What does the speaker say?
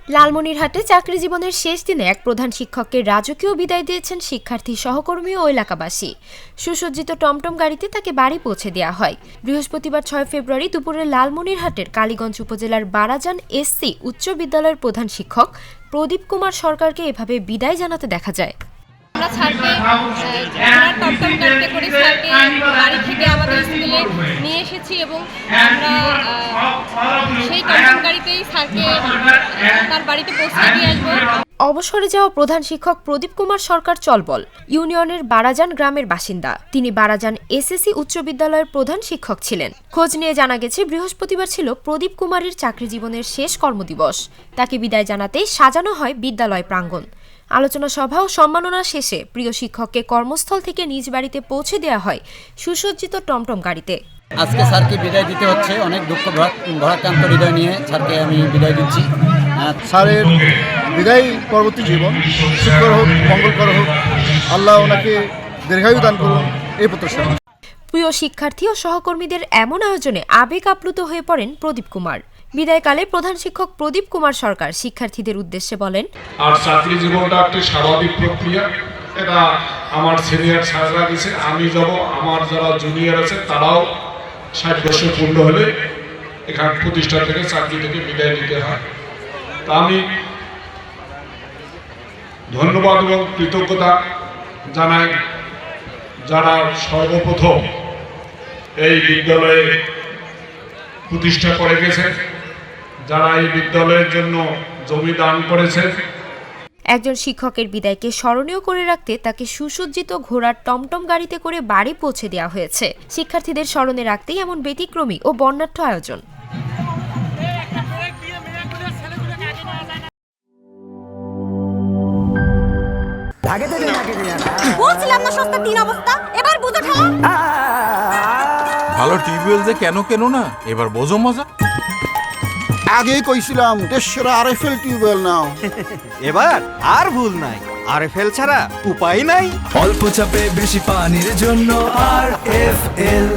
লালমনিরহাটে চাকরি জীবনের শেষ দিনে এক প্রধান শিক্ষককে রাজকীয় বিদায় দিয়েছেন শিক্ষার্থী, সহকর্মী ও এলাকাবাসী। সুসজ্জিত টমটম গাড়িতে তাকে বাড়ি পৌঁছে দেওয়া হয়। বৃহস্পতিবার ৬ ফেব্রুয়ারি দুপুরে লালমনিরহাটের কালীগঞ্জ উপজেলার বারাজান এসসি উচ্চ বিদ্যালয়ের প্রধান শিক্ষক প্রদীপ কুমার সরকারকে এভাবে বিদায় জানাতে দেখা যায়। আমরা স্যারকে টমটম গাড়িতে করে স্যারকে বাড়ি থেকে আমাদের স্কুলে নিয়ে এসেছি এবং আমরা সেই টমটম গাড়িতেই স্যারকে তার বাড়িতে পৌঁছে দিয়ে আসবো। অবসরে যাওয়া প্রধান শিক্ষক প্রদীপ কুমার সরকার চলবল ইউনিয়নের বারাজান গ্রামের বাসিন্দা। তিনি বারাজান এসএসসি উচ্চ বিদ্যালয়ের প্রধান শিক্ষক ছিলেন। খোঁজ নিয়ে জানা গেছে বৃহস্পতিবার ছিল প্রদীপ কুমারের চাকরি জীবনের শেষ কর্মদিবস। তাকে বিদায় জানাতেই সাজানো হয় বিদ্যালয় প্রাঙ্গণ। আলোচনা সভা ও সম্মাননা শেষে প্রিয় শিক্ষককে কর্মস্থল থেকে নিজ বাড়িতে পৌঁছে দেওয়া হয় সুসজ্জিত টমটম গাড়িতে। আজকে স্যারকে বিদায় দিতে হচ্ছে, অনেক দুঃখ ভরাক্রান্ত হৃদয় নিয়ে স্যারকে আমি বিদায় দিচ্ছি। স্যারের বিদায় পরবর্তী জীবন সুখকর হোক, মঙ্গলকর হোক, আল্লাহ ওনাকে দীর্ঘায়ু দান করুন এই প্রত্যাশা। প্রিয় শিক্ষার্থী ও সহকর্মীদের এমন আয়োজনে আবেগ আপ্লুত হয়ে পড়েন প্রদীপ কুমার। বিদায়কালে প্রধান শিক্ষক প্রদীপ কুমার সরকার শিক্ষার্থীদের উদ্দেশ্যে বলেন, আর চাকরি জীবনটা একটি স্বাভাবিক প্রক্রিয়া। এটা আমার সিনিয়র স্যাররা গেছে, আমি যাব, আমার যারা জুনিয়র আছে তারাও ৬০ বছর পূর্ণ হলে এখান প্রতিষ্ঠান থেকে চাকরি থেকে বিদায় নিতে হয়। তা আমি ধন্যবাদ এবং কৃতজ্ঞতা জানাই যারা সর্বপ্রথম এই বিদ্যালয়ে প্রতিষ্ঠা করে গেছেন, যারা এই বিদ্যালয়ের জন্য জমি দান করেছেন। একজন শিক্ষকের বিদায়কে স্মরণীয় করে রাখতে তাকে সুসজ্জিত ঘোড়ার টমটম গাড়িতে করে বাড়ি পৌঁছে দেওয়া হয়েছে। শিক্ষার্থীদের স্মরণে রাখতেই এমন ব্যতিক্রমী ও বর্ণাঢ্য আয়োজন। বলছিলাম না সস্তা তিন অবস্থা, এবার বুঝো ঠেলা। ভালো টিউবওয়েল যে কেন না, এবার বোঝো মজা। আগেই কইছিলাম দেশের আরএফএল টিউবওয়েল নাও। এবার আর ভুল নাই, আরএফএল ছাড়া উপায় নাই। অল্প চাপে বেশি পানির জন্য আরএফএল।